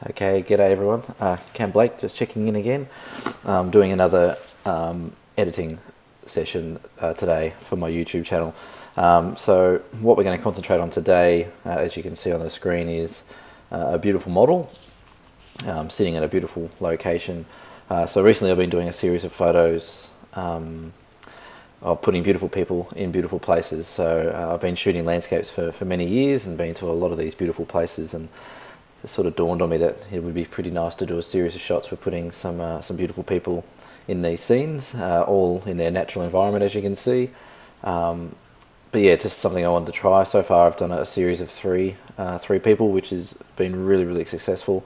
Okay, g'day everyone. Cam Blake, just checking in again. Doing another editing session today for my YouTube channel. So what we're going to concentrate on today, as you can see on the screen, is a beautiful model sitting at a beautiful location. So recently I've been doing a series of photos of putting beautiful people in beautiful places. So I've been shooting landscapes for many years and been to a lot of these beautiful places, and it sort of dawned on me that it would be pretty nice to do a series of shots with putting some beautiful people in these scenes, all in their natural environment, as you can see. But yeah, just something I wanted to try. So far I've done a series of three people, which has been really successful.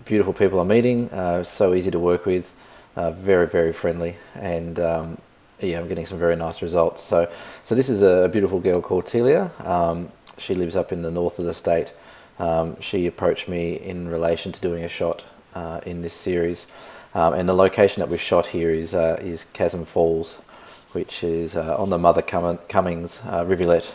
Beautiful people I'm meeting, so easy to work with, very friendly, and yeah, I'm getting some very nice results. So this is a beautiful girl called Telia. She lives up in the north of the state. She approached me in relation to doing a shot in this series, and the location that we've shot here is Chasm Falls, which is on the Mother Cummings rivulet,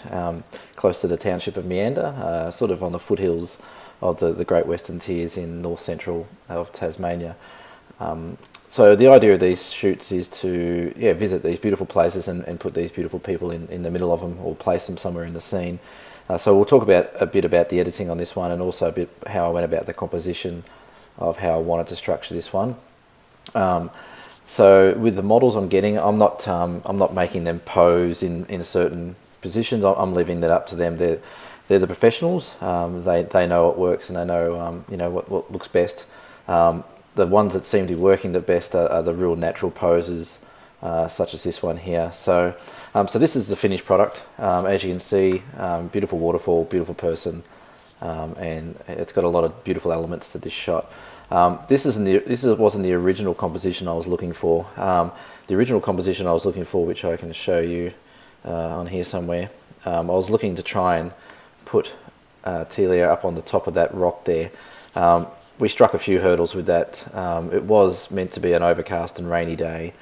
close to the township of Meander, sort of on the foothills of the Great Western Tiers in north central of Tasmania. So the idea of these shoots is to visit these beautiful places and put these beautiful people in the middle of them, or place them somewhere in the scene. So we'll talk a bit about the editing on this one, and also a bit how I went about the composition of how I wanted to structure this one. So with the models I'm getting, I'm not making them pose in certain positions. I'm leaving that up to them. They're the professionals. They know what works, and they know what looks best. The ones that seem to be working the best are the real natural poses, such as this one here. So this is the finished product. As you can see, beautiful waterfall, beautiful person, and it's got a lot of beautiful elements to this shot. This wasn't the original composition I was looking for. The original composition I was looking for, which I can show you on here somewhere, I was looking to try and put Telia up on the top of that rock there. We struck a few hurdles with that. It was meant to be an overcast and rainy day,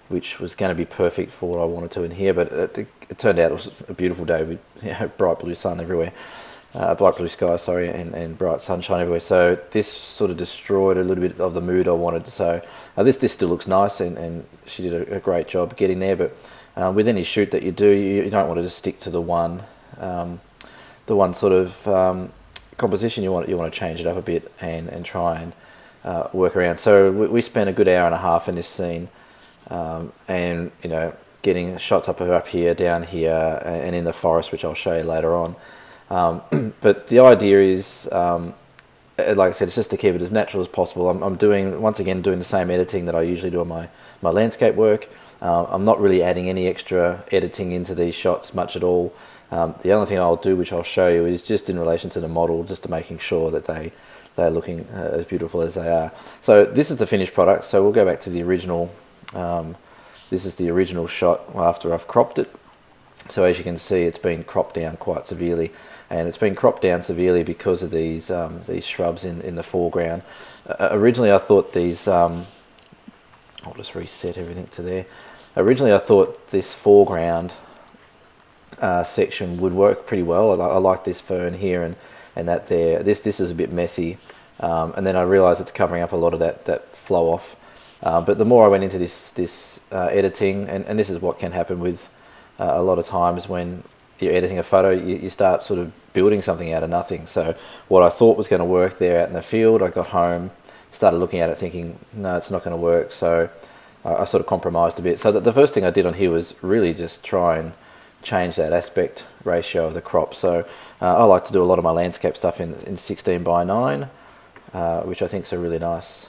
which was going to be perfect for what I wanted to in here, but it turned out it was a beautiful day with bright blue sun everywhere, bright blue sky, sorry, and bright sunshine everywhere. So this sort of destroyed a little bit of the mood I wanted. So this still looks nice, and she did a great job getting there. But with any shoot that you do, you don't want to just stick to the one sort of composition. You want to change it up a bit and try and work around. So we spent a good hour and a half in this scene. And getting shots up here, down here, and in the forest, which I'll show you later on. But the idea is, like I said, it's just to keep it as natural as possible. I'm once again doing the same editing that I usually do on my landscape work. I'm not really adding any extra editing into these shots much at all. The only thing I'll do, which I'll show you, is just in relation to the model, just to making sure that they're looking as beautiful as they are. So this is the finished product. So we'll go back to the original. This is the original shot after I've cropped it. So as you can see, it's been cropped down quite severely, and it's been cropped down severely because of these shrubs in the foreground. Originally I thought these, I'll just reset everything to there. Originally I thought this foreground section would work pretty well. I like this fern here and that there. This is a bit messy, and then I realised it's covering up a lot of that flow off. But the more I went into this editing, and this is what can happen with a lot of times when you're editing a photo, you start sort of building something out of nothing. So what I thought was going to work there out in the field, I got home, started looking at it thinking, no, it's not going to work. So I sort of compromised a bit. So the first thing I did on here was really just try and change that aspect ratio of the crop. So I like to do a lot of my landscape stuff in 16:9, which I think is a really nice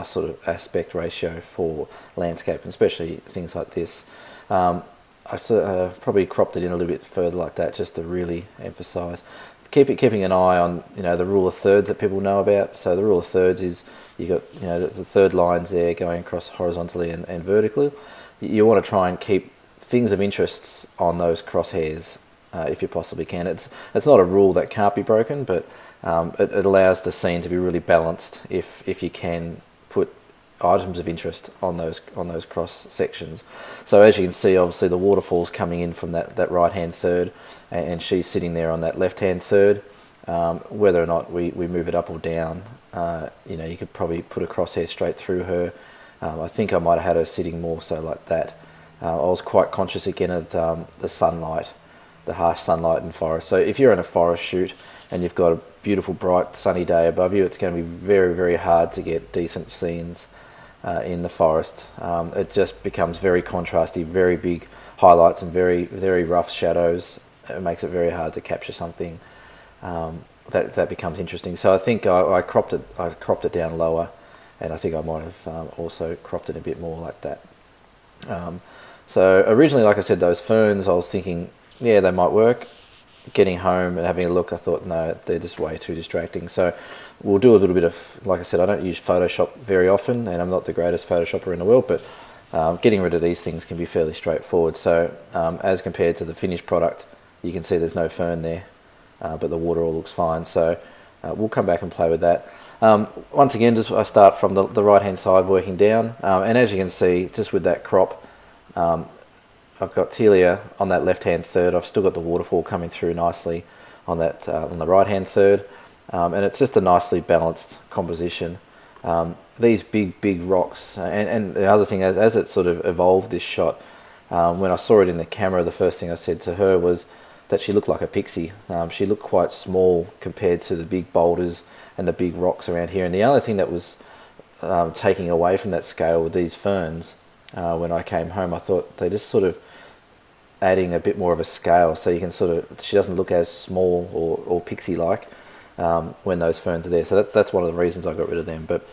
sort of aspect ratio for landscape, and especially things like this. I probably cropped it in a little bit further like that, just to really emphasize. Keeping an eye on the rule of thirds that people know about. So the rule of thirds is you got the third lines there going across horizontally and vertically. You want to try and keep things of interest on those crosshairs if you possibly can. It's not a rule that can't be broken, but it allows the scene to be really balanced if you can put items of interest on those cross sections. So as you can see, obviously the waterfall's coming in from that right hand third, and she's sitting there on that left hand third. Whether or not we move it up or down, you know, you could probably put a crosshair straight through her. I think I might have had her sitting more so like that. I was quite conscious again of the sunlight, the harsh sunlight in forest. So if you're in a forest shoot and you've got a beautiful bright sunny day above you, it's going to be very, very hard to get decent scenes in the forest. It just becomes very contrasty, very big highlights and very, very rough shadows. It makes it very hard to capture something that becomes interesting. So I think I cropped it down lower, and I think I might have also cropped it a bit more like that. So originally, like I said, those ferns, I was thinking, yeah, they might work. Getting home and having a look, I thought, no, they're just way too distracting. So we'll do a little bit of, like I said, I don't use Photoshop very often, and I'm not the greatest Photoshopper in the world, but getting rid of these things can be fairly straightforward. So as compared to the finished product, you can see there's no fern there, but the water all looks fine. So we'll come back and play with that. Once again, just I start from the right-hand side working down, and as you can see, just with that crop, I've got Telia on that left-hand third. I've still got the waterfall coming through nicely on that on the right-hand third, and it's just a nicely balanced composition. These big rocks, and the other thing, as it sort of evolved this shot, when I saw it in the camera, the first thing I said to her was that she looked like a pixie. She looked quite small compared to the big boulders and the big rocks around here. And the other thing that was taking away from that scale with these ferns, when I came home, I thought they just sort of adding a bit more of a scale, so you can sort of, she doesn't look as small or pixie-like when those ferns are there. So that's one of the reasons I got rid of them. But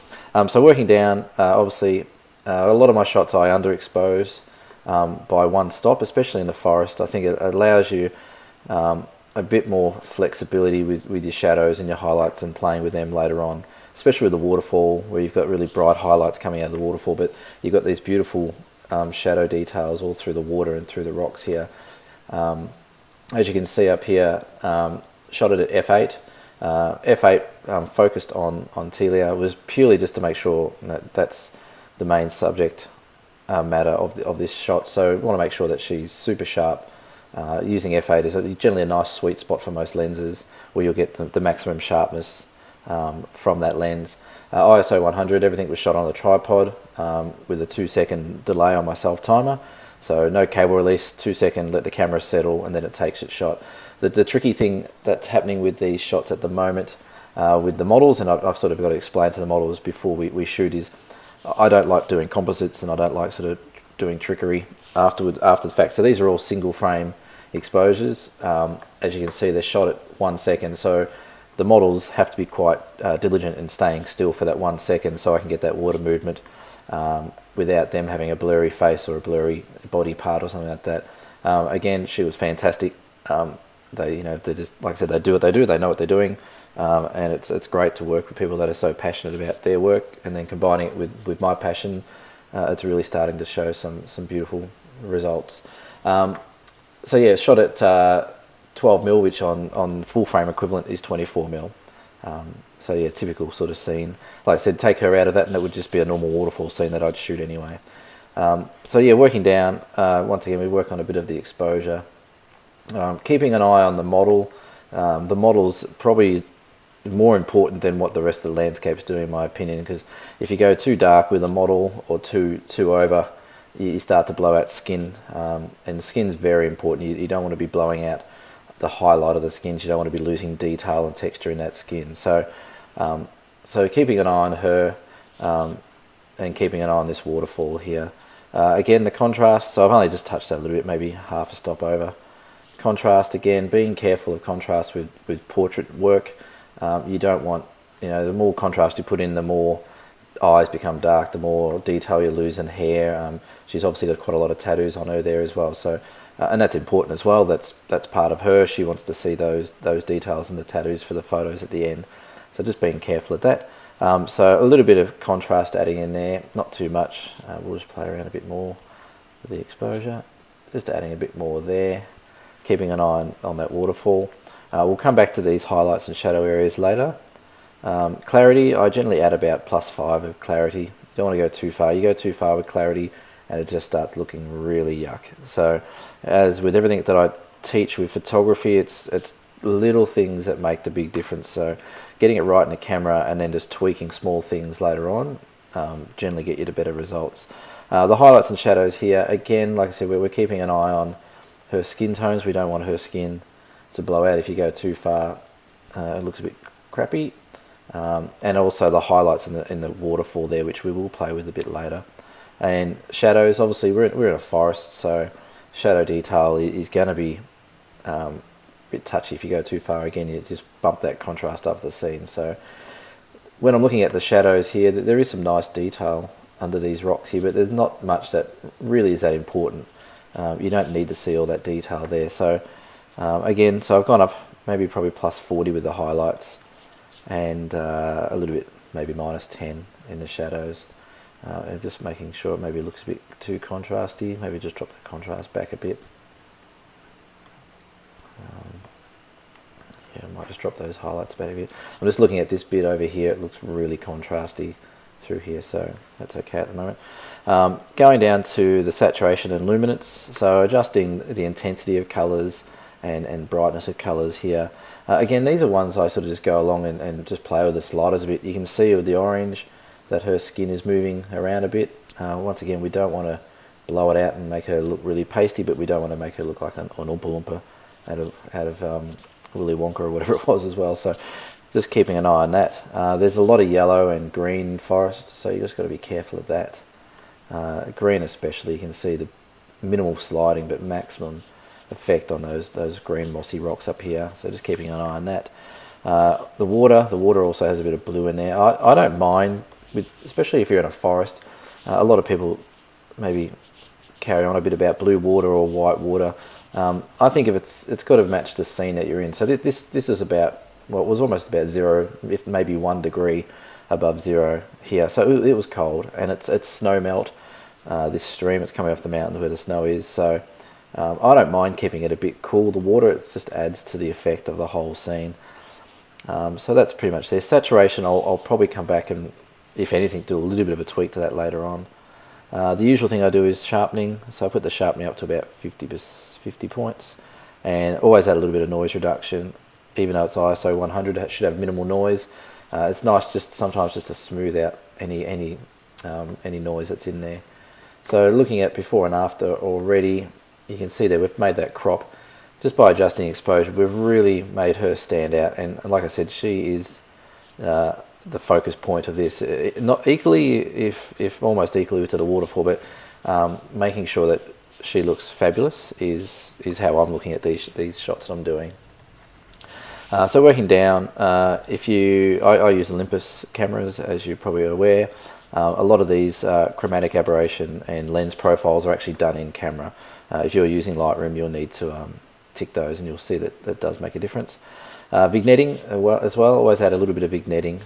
so working down, obviously a lot of my shots I underexpose by one stop, especially in the forest. I think it allows you a bit more flexibility with your shadows and your highlights and playing with them later on, especially with the waterfall, where you've got really bright highlights coming out of the waterfall, but you've got these beautiful shadow details all through the water and through the rocks here. As you can see up here, shot it at f8. F8 focused on Telia was purely just to make sure that that's the main subject matter of this shot. So we want to make sure that she's super sharp. Using f8 is generally a nice sweet spot for most lenses, where you'll get the maximum sharpness from that lens. ISO 100, everything was shot on a tripod with a 2-second delay on my self-timer. So no cable release, 2-second, let the camera settle, and then it takes its shot. The tricky thing that's happening with these shots at the moment with the models, and I've sort of got to explain to the models before we shoot, is I don't like doing composites, and I don't like sort of doing trickery after the fact. So these are all single frame exposures. As you can see, they're shot at 1 second. So the models have to be quite diligent in staying still for that 1 second, so I can get that water movement without them having a blurry face or a blurry body part or something like that. Again, she was fantastic. They just, like I said, they do what they do. They know what they're doing, and it's great to work with people that are so passionate about their work, and then combining it with my passion. It's really starting to show some beautiful results. So yeah, shot at 12mm, which on full frame equivalent is 24mm. So yeah, typical sort of scene. Like I said, take her out of that and it would just be a normal waterfall scene that I'd shoot anyway. So yeah, working down, once again we work on a bit of the exposure. Keeping an eye on the model. The model's probably more important than what the rest of the landscape's doing, in my opinion, because if you go too dark with a model or too over, you start to blow out skin, and skin's very important. You don't want to be blowing out the highlight of the skins. You don't want to be losing detail and texture in that skin. So keeping an eye on her, and keeping an eye on this waterfall here. Again, the contrast, so I've only just touched that a little bit, maybe half a stop over. Contrast, again, being careful of contrast with portrait work. You don't want, the more contrast you put in, the more eyes become dark, the more detail you lose in hair. She's obviously got quite a lot of tattoos on her there as well, so and that's important as well. That's part of her. She wants to see those details and the tattoos for the photos at the end, so just being careful of that. So a little bit of contrast adding in there, not too much. We'll just play around a bit more with the exposure, just adding a bit more there, keeping an eye on that waterfall. We'll come back to these highlights and shadow areas later. Clarity, I generally add about +5 of clarity. You don't want to go too far. You go too far with clarity and it just starts looking really yuck. So as with everything that I teach with photography, it's little things that make the big difference. So getting it right in the camera and then just tweaking small things later on generally get you to better results. The highlights and shadows here, again, like I said, we're keeping an eye on her skin tones. We don't want her skin to blow out if you go too far. It looks a bit crappy. And also the highlights in the waterfall there, which we will play with a bit later. And shadows, obviously we're in a forest, so shadow detail is going to be a bit touchy if you go too far. Again, you just bump that contrast up the scene. So when I'm looking at the shadows here, there is some nice detail under these rocks here, but there's not much that really is that important. You don't need to see all that detail there. So again, so I've gone up maybe probably plus 40 with the highlights, and a little bit maybe minus 10 in the shadows. And just making sure it maybe looks a bit too contrasty. Maybe just drop the contrast back a bit. Yeah, I might just drop those highlights back a bit. I'm just looking at this bit over here. It looks really contrasty through here, so that's okay at the moment. Going down to the saturation and luminance, so adjusting the intensity of colours and brightness of colours here. Again, these are ones I sort of just go along and just play with the sliders a bit. You can see with the orange that her skin is moving around a bit. Once again, we don't want to blow it out and make her look really pasty, but we don't want to make her look like an Oompa Loompa out of Willy Wonka or whatever it was as well. So just keeping an eye on that. There's a lot of yellow and green forest, so you just got to be careful of that. Green especially, you can see the minimal sliding but maximum effect on those green mossy rocks up here. So just keeping an eye on that. The water also has a bit of blue in there. I don't mind, especially if you're in a forest. A lot of people maybe carry on a bit about blue water or white water. I think if it's got to match the scene that you're in. So this is about, well, it was almost about 0, if maybe 1 degree above 0 here. So it was cold, and it's snow melt. This stream, it's coming off the mountain where the snow is. So I don't mind keeping it a bit cool. The water, it just adds to the effect of the whole scene. So that's pretty much there. Saturation, I'll probably come back and, if anything, do a little bit of a tweak to that later on. The usual thing I do is sharpening, so I put the sharpening up to about 50 points, and always add a little bit of noise reduction. Even though it's ISO 100, it should have minimal noise. It's nice sometimes just to smooth out any noise that's in there. So looking at before and after already, you can see that we've made that crop. Just by adjusting exposure, we've really made her stand out, and like I said, she is the focus point of this. Not equally, if almost equally to the waterfall, but making sure that she looks fabulous is how I'm looking at these shots that I'm doing. So working down, I use Olympus cameras, as you're probably aware. A lot of these chromatic aberration and lens profiles are actually done in camera. If you're using Lightroom, you'll need to tick those, and you'll see that does make a difference. Vignetting as well, always add a little bit of vignetting.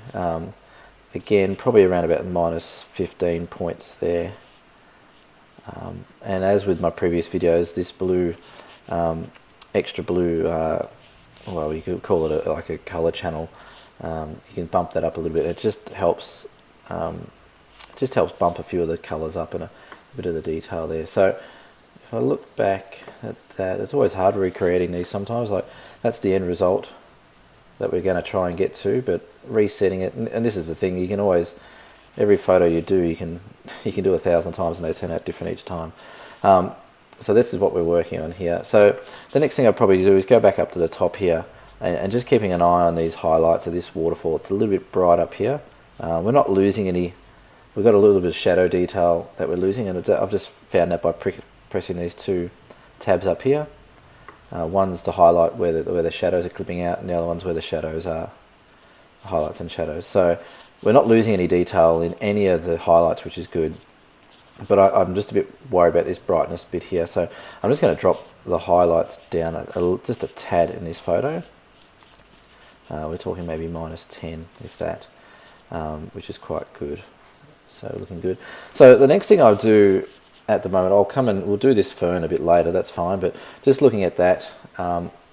Again, probably around about minus 15 points there. And as with my previous videos, this blue, extra blue, well, you could call it like a color channel. You can bump that up a little bit. It just helps bump a few of the colors up and a bit of the detail there. So if I look back at that, it's always hard recreating these sometimes. Like, that's the end result that we're going to try and get to, but resetting it, and this is the thing, you can always, every photo you do, you can do 1,000 times and they turn out different each time. So this is what we're working on here. So the next thing I'll probably do is go back up to the top here and just keeping an eye on these highlights of this waterfall. It's a little bit bright up here. We're not losing any, we've got a little bit of shadow detail that we're losing, and I've just found that by pressing these 2 tabs up here. One's to highlight where the shadows are clipping out, and the other one's where the shadows are, highlights and shadows. So we're not losing any detail in any of the highlights, which is good. But I'm just a bit worried about this brightness bit here. So I'm just going to drop the highlights down just a tad in this photo. We're talking maybe minus 10, if that, which is quite good. So looking good. So the next thing I'll do at the moment, I'll come and we'll do this fern a bit later, that's fine, but just looking at that,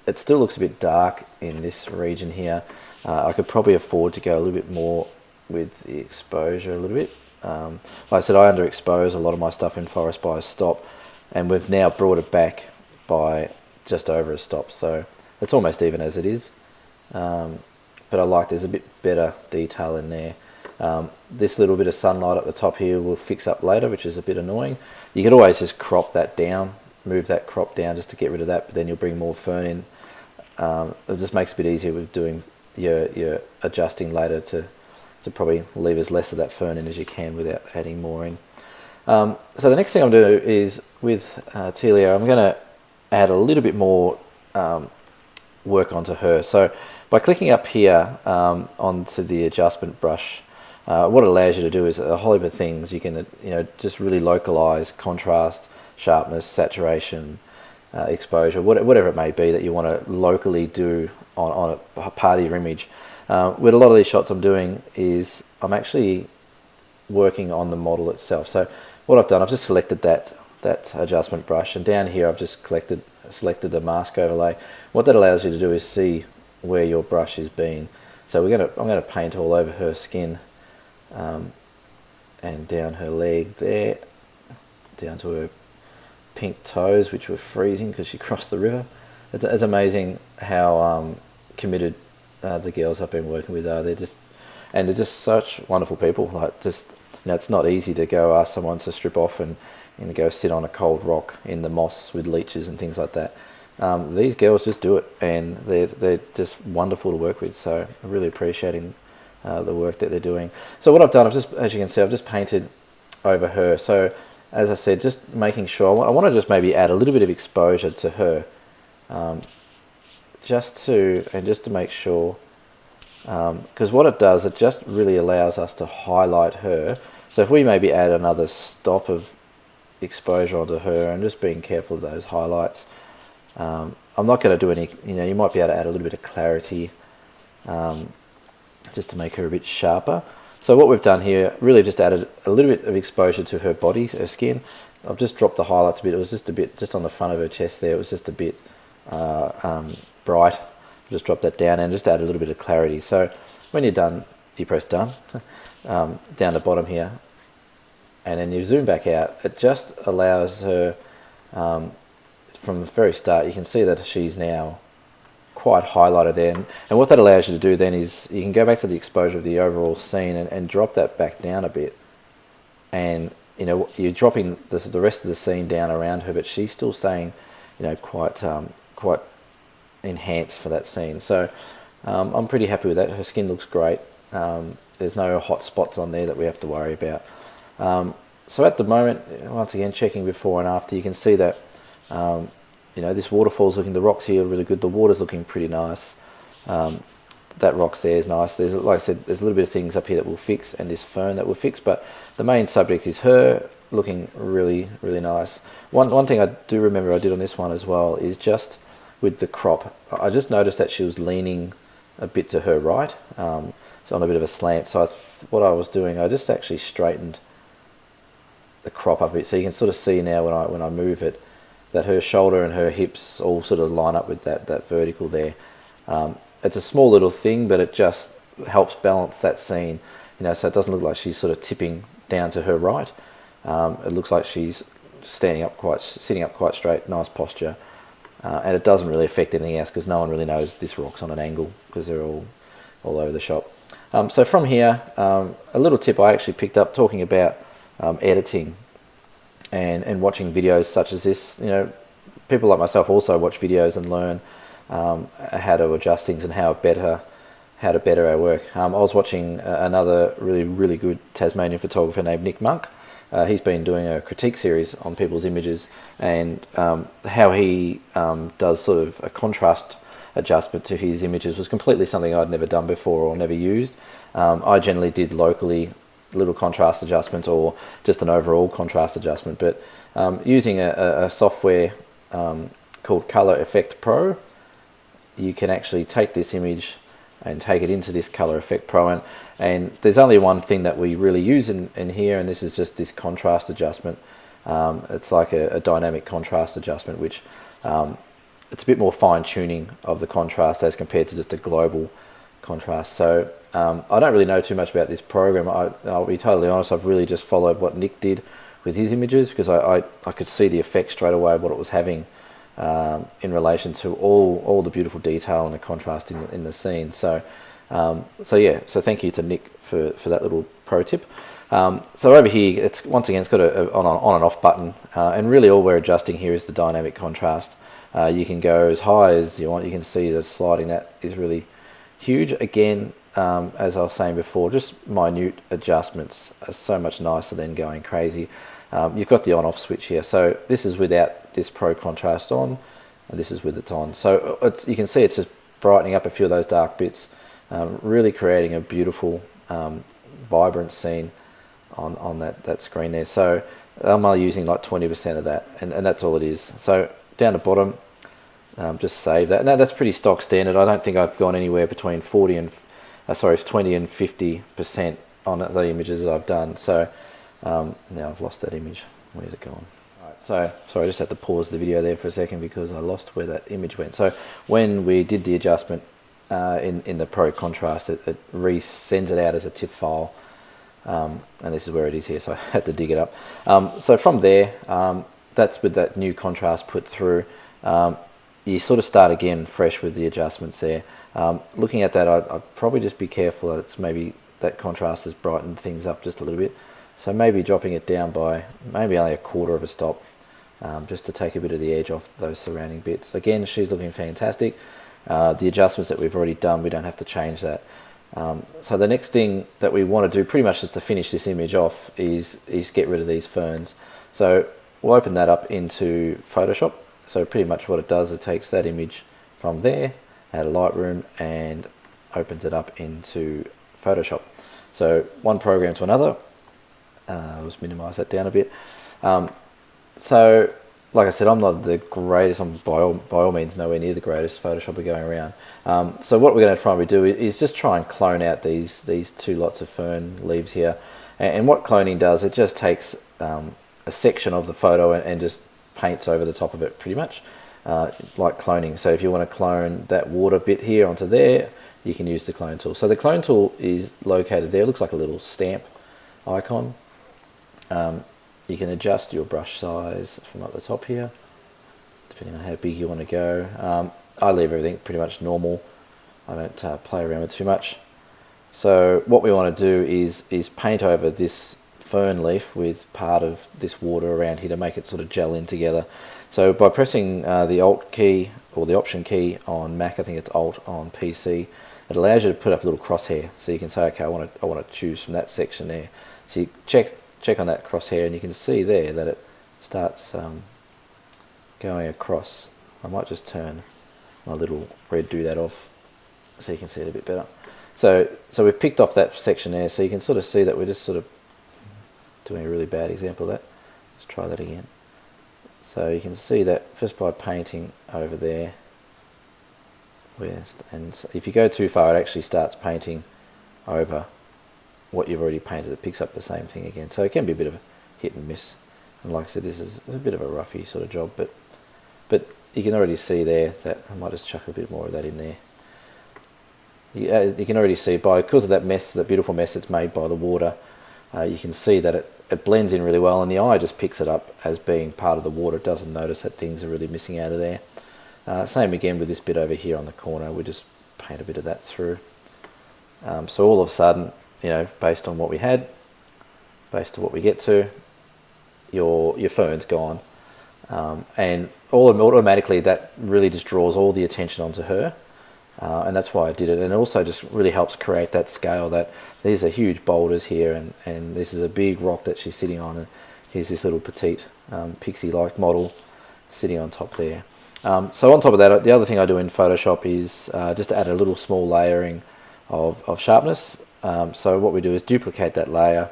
it still looks a bit dark in this region here. I could probably afford to go a little bit more with the exposure a little bit. Like I said, I underexpose a lot of my stuff in forest by a stop, and we've now brought it back by just over a stop. So It's almost even as it is, but I like there's a bit better detail in there. This little bit of sunlight at the top here will fix up later, which is a bit annoying. You could always just crop that down, move that crop down just to get rid of that, but then you'll bring more fern in. It just makes it a bit easier with doing your adjusting later to probably leave as less of that fern in as you can without adding more in. So the next thing I'm going to do is with Telia, I'm going to add a little bit more work onto her. So by clicking up here onto the adjustment brush, what it allows you to do is a whole heap of things. You can just really localize contrast, sharpness, saturation, exposure, whatever it may be that you want to locally do on a part of your image. With a lot of these shots I'm doing is I'm actually working on the model itself. So what I've done, I've just selected that adjustment brush, and down here I've just selected the mask overlay. What that allows you to do is see where your brush is being. So I'm going to paint all over her skin, and down her leg there, down to her pink toes, which were freezing because she crossed the river. It's amazing how committed the girls I've been working with are. They're just such wonderful people. Like, just, it's not easy to go ask someone to strip off and go sit on a cold rock in the moss with leeches and things like that. These girls just do it, and they're just wonderful to work with. So I'm really appreciating the work that they're doing. So what I've done, as you can see, I've just painted over her. So as I said, just making sure, I want to just maybe add a little bit of exposure to her, just to make sure, because what it does, it just really allows us to highlight her. So if we maybe add another stop of exposure onto her, and just being careful of those highlights. I'm not going to do any, you might be able to add a little bit of clarity, just to make her a bit sharper. So what we've done here, really just added a little bit of exposure to her body, her skin. I've just dropped the highlights a bit. It was just a bit, just on the front of her chest there, it was just a bit bright. Just drop that down and just add a little bit of clarity. So when you're done, you press done, down the bottom here, and then you zoom back out. It just allows her, from the very start, you can see that she's now quite highlighted there. And what that allows you to do then is you can go back to the exposure of the overall scene and drop that back down a bit. And you're dropping the rest of the scene down around her, but she's still staying, quite enhanced for that scene. So I'm pretty happy with that. Her skin looks great. There's no hot spots on there that we have to worry about. So at the moment, once again, checking before and after, you can see that this waterfall's looking, the rocks here are really good. The water's looking pretty nice. That rocks there is nice. There's, like I said, there's a little bit of things up here that we'll fix, and this fern that we'll fix, but the main subject is her looking really, really nice. One thing I do remember I did on this one as well is just with the crop, I just noticed that she was leaning a bit to her right, so on a bit of a slant. So what I was doing, I just actually straightened the crop up a bit, so you can sort of see now when I move it that her shoulder and her hips all sort of line up with that vertical there. It's a small little thing, but it just helps balance that scene, so it doesn't look like she's sort of tipping down to her right. It looks like she's sitting up quite straight, nice posture, and it doesn't really affect anything else because no one really knows this rock's on an angle because they're all over the shop. So from here, a little tip I actually picked up talking about editing and watching videos such as this. People like myself also watch videos and learn how to adjust things and how to better our work. I was watching another really good Tasmanian photographer named Nick Monk. He's been doing a critique series on people's images, and how he does sort of a contrast adjustment to his images was completely something I'd never done before or never used. I generally did locally little contrast adjustment or just an overall contrast adjustment, but using a software called Color Effect Pro, you can actually take this image and take it into this Color Effect Pro, and there's only one thing that we really use in here, and this is just this contrast adjustment. It's like a dynamic contrast adjustment, which it's a bit more fine-tuning of the contrast as compared to just a global contrast. So I don't really know too much about this program. I'll be totally honest, I've really just followed what Nick did with his images because I could see the effect straight away, what it was having in relation to all the beautiful detail and the contrast in the scene. So so thank you to Nick for that little pro tip. So over here, it's got a on and off button, and really all we're adjusting here is the dynamic contrast. You can go as high as you want. You can see the sliding that is really huge. Again, as I was saying before, just minute adjustments are so much nicer than going crazy. You've got the on-off switch here, so this is without this pro contrast on, and this is with it on. So you can see it's just brightening up a few of those dark bits, really creating a beautiful, vibrant scene on that screen there. So I'm only using like 20% of that, and that's all it is. So down the bottom, just save that. Now that's pretty stock standard. I don't think I've gone anywhere between 20 and 50% on the images that I've done. So now I've lost that image. Where's it gone? Right, so sorry, I just had to pause the video there for a second because I lost where that image went. So when we did the adjustment in the Pro contrast, it resends it out as a TIFF file, and this is where it is here. So I had to dig it up. So from there, that's with that new contrast put through. You sort of start again fresh with the adjustments there. Looking at that, I'd probably just be careful that it's maybe that contrast has brightened things up just a little bit. So maybe dropping it down by maybe only a quarter of a stop, just to take a bit of the edge off those surrounding bits. Again, she's looking fantastic. The adjustments that we've already done, we don't have to change that. So the next thing that we want to do, pretty much just to finish this image off, is get rid of these ferns. So we'll open that up into Photoshop. So pretty much what it does, it takes that image from there, out of Lightroom, and opens it up into Photoshop. So one program to another. Let's minimize that down a bit. So like I said, I'm not the greatest, I'm by all means nowhere near the greatest Photoshopper going around. So what we're going to try and do is just try and clone out these two lots of fern leaves here. And what cloning does, it just takes a section of the photo and just paints over the top of it, pretty much, like cloning. So if you want to clone that water bit here onto there, you can use the clone tool. So the clone tool is located there. It looks like a little stamp icon. You can adjust your brush size from up the top here, depending on how big you want to go. I leave everything pretty much normal. I don't play around with too much. So what we want to do is paint over this fern leaf with part of this water around here to make it sort of gel in together. So by pressing the Alt key or the Option key on Mac, I think it's Alt on PC, it allows you to put up a little crosshair. So you can say, okay, I want to choose from that section there. So you check on that crosshair, and you can see there that it starts going across. I might just turn my little red doodad off so you can see it a bit better. So we've picked off that section there, so you can sort of see that we're just sort of doing a really bad example of that. Let's try that again. So you can see that just by painting over there, and if you go too far, it actually starts painting over what you've already painted. It picks up the same thing again. So it can be a bit of a hit and miss. And like I said, this is a bit of a roughy sort of job, but you can already see there that I might just chuck a bit more of that in there. You can already see because of that mess, that beautiful mess that's made by the water, you can see that it blends in really well, and the eye just picks it up as being part of the water. It doesn't notice that things are really missing out of there. Same again with this bit over here on the corner. We just paint a bit of that through. So all of a sudden, you know, based on what we had, based on what we get to, your fern's gone, and automatically that really just draws all the attention onto her, and that's why I did it. And it also just really helps create that scale, that these are huge boulders here, and this is a big rock that she's sitting on, and here's this little petite Pixie-like model sitting on top there. So on top of that, the other thing I do in Photoshop is just to add a little small layering of sharpness. So what we do is duplicate that layer,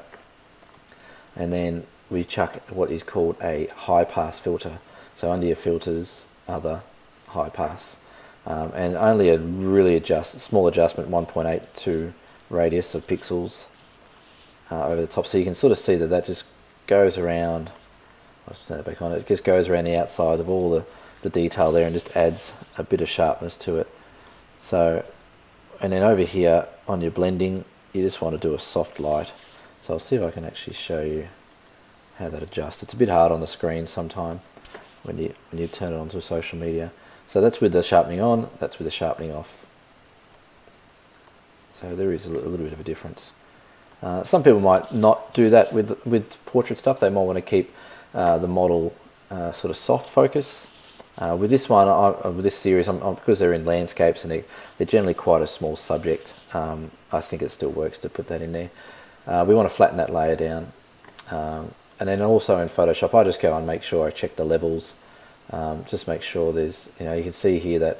and then we chuck what is called a high pass filter. So under your filters, other, high pass, and only a really small adjustment, 1.82 radius of pixels over the top. So you can sort of see that just goes around. I'll just turn it back on. It just goes around the outside of all the detail there and just adds a bit of sharpness to it. So, and then over here on your blending, you just want to do a soft light. So I'll see if I can actually show you how that adjusts. It's a bit hard on the screen sometimes. when you turn it onto social media. So that's with the sharpening on, that's with the sharpening off. So there is a little bit of a difference. Some people might not do that with portrait stuff. They might want to keep the model sort of soft focus. With this one, with this series, because they're in landscapes and they're generally quite a small subject, I think it still works to put that in there. We want to flatten that layer down. And then also in Photoshop, I just go and make sure I check the levels. Just make sure there's, you can see here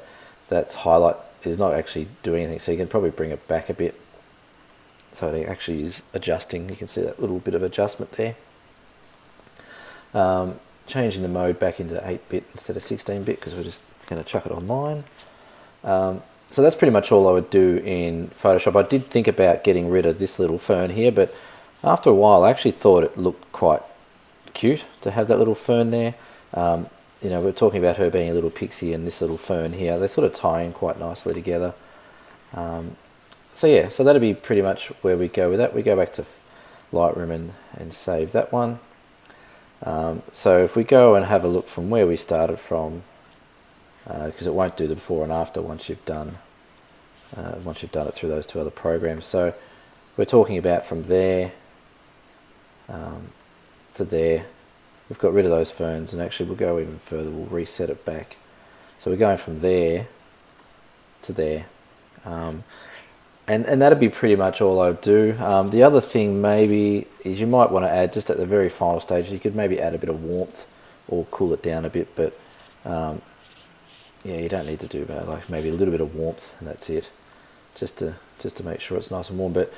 that highlight is not actually doing anything, so you can probably bring it back a bit. So it actually is adjusting. You can see that little bit of adjustment there. Changing the mode back into 8-bit instead of 16-bit because we're just going to chuck it online. So that's pretty much all I would do in Photoshop. I did think about getting rid of this little fern here, but after a while I actually thought it looked quite cute to have that little fern there. We're talking about her being a little pixie and this little fern here. They sort of tie in quite nicely together. So yeah, so that'll be pretty much where we go with that. We go back to Lightroom and save that one. So if we go and have a look from where we started from, because it won't do the before and after once you've done it through those two other programs. So we're talking about from there to there. We've got rid of those ferns, and actually we'll go even further. We'll reset it back. So we're going from there to there. And that'd be pretty much all I would do. The other thing maybe is you might want to add, just at the very final stage, you could maybe add a bit of warmth or cool it down a bit, but yeah, you don't need to do that. Like maybe a little bit of warmth and that's it, just to make sure it's nice and warm. But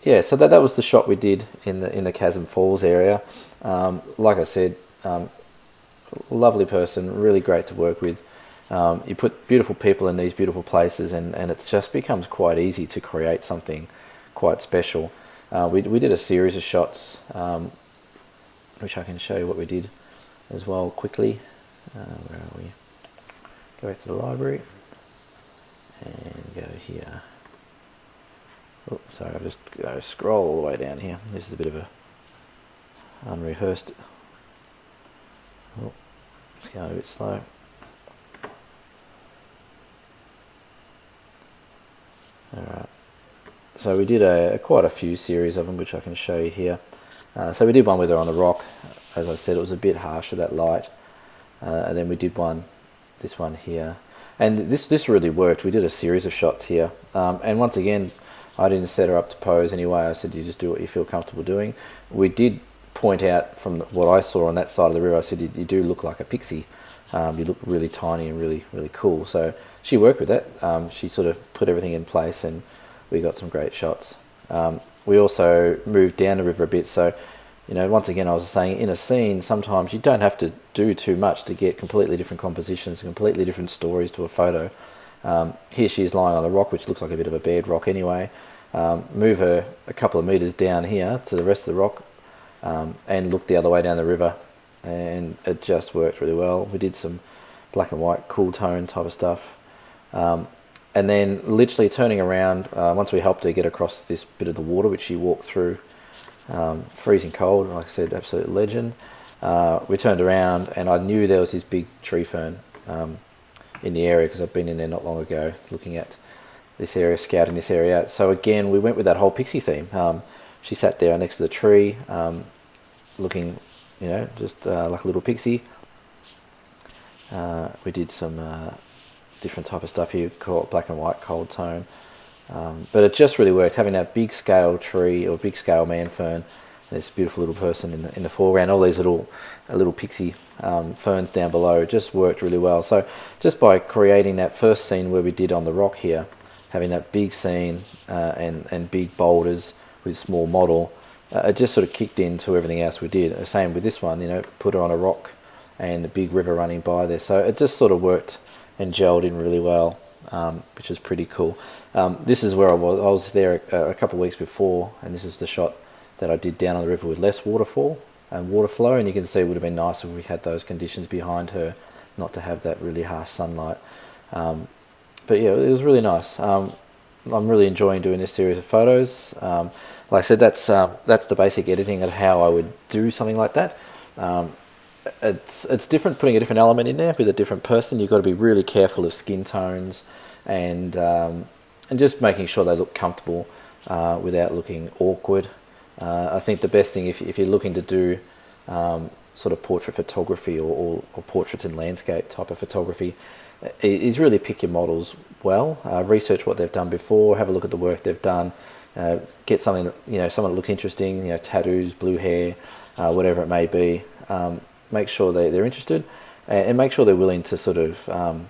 yeah, so that was the shot we did in the Chasm Falls area. Like I said, lovely person, really great to work with. You put beautiful people in these beautiful places, and it just becomes quite easy to create something quite special. We did a series of shots, which I can show you what we did as well quickly. Where are we? Go back to the library and go here. Oh, sorry, I'll just go scroll all the way down here. This is a bit of a unrehearsed. Oh, it's going a bit slow. Alright, so we did quite a few series of them, which I can show you here. So we did one with her on the rock. As I said, it was a bit harsh with that light. And then we did this one here. And this really worked. We did a series of shots here. And once again, I didn't set her up to pose anyway. I said, you just do what you feel comfortable doing. We did point out from what I saw on that side of the river, I said, you do look like a pixie. You look really tiny and really, really cool. So she worked with that. She sort of put everything in place and we got some great shots. We also moved down the river a bit. So, once again, I was saying in a scene, sometimes you don't have to do too much to get completely different compositions, completely different stories to a photo. Here she is lying on a rock, which looks like a bit of a bed rock anyway. Move her a couple of meters down here to the rest of the rock and look the other way down the river. And it just worked really well. We did some black and white cool tone type of stuff, and then literally turning around once we helped her get across this bit of the water which she walked through, freezing cold, like I said, absolute legend. We turned around and I knew there was this big tree fern in the area because I've been in there not long ago looking at this area, scouting this area out. So again, we went with that whole pixie theme. She sat there next to the tree looking just like a little pixie. We did some different type of stuff here, called black and white cold tone. But it just really worked, having that big scale tree or big scale man fern, this beautiful little person in the foreground, all these little pixie ferns down below. It just worked really well. So just by creating that first scene where we did on the rock here, having that big scene and big boulders with small model, it just sort of kicked into everything else we did. Same with this one, put her on a rock and a big river running by there. So it just sort of worked and gelled in really well, which is pretty cool. This is where I was there a couple of weeks before, and this is the shot that I did down on the river with less waterfall and water flow, and you can see it would have been nice if we had those conditions behind her, not to have that really harsh sunlight. But yeah, it was really nice. I'm really enjoying doing this series of photos. Like I said, that's the basic editing of how I would do something like that. it's different putting a different element in there with a different person. You've got to be really careful of skin tones and just making sure they look comfortable without looking awkward. I think the best thing if you're looking to do sort of portrait photography or portraits and landscape type of photography is really pick your models well, research what they've done before, have a look at the work they've done, get something, someone that looks interesting, tattoos, blue hair, whatever it may be. Make sure they're interested and make sure they're willing to sort of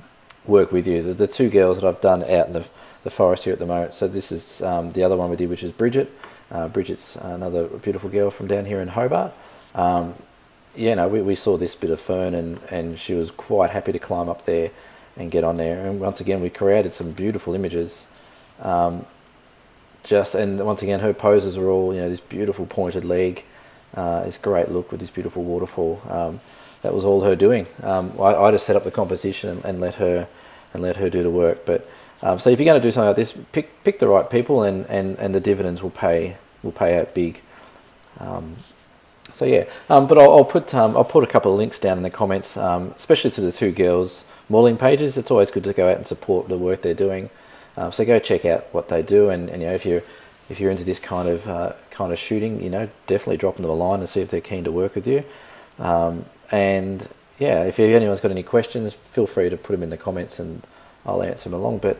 work with you. The two girls that I've done out in the forest here at the moment, so this is the other one we did, which is Bridget. Bridget's another beautiful girl from down here in Hobart. We saw this bit of fern and she was quite happy to climb up there and get on there. And once again, we created some beautiful images. And once again, her poses are all, this beautiful pointed leg, this great look with this beautiful waterfall. That was all her doing. I just set up the composition and let her do the work. But so if you're going to do something like this, pick the right people, and the dividends will pay out big. But I'll put a couple of links down in the comments, especially to the two girls' modelling pages. It's always good to go out and support the work they're doing. So go check out what they do, and if you're into this kind of shooting, definitely drop them a line and see if they're keen to work with you. If anyone's got any questions, feel free to put them in the comments and I'll answer them along. But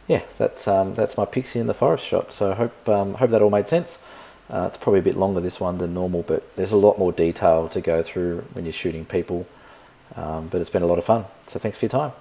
yeah, that's my Pixie in the forest shot. So I hope that all made sense. It's probably a bit longer this one than normal, but there's a lot more detail to go through when you're shooting people. But it's been a lot of fun. So thanks for your time.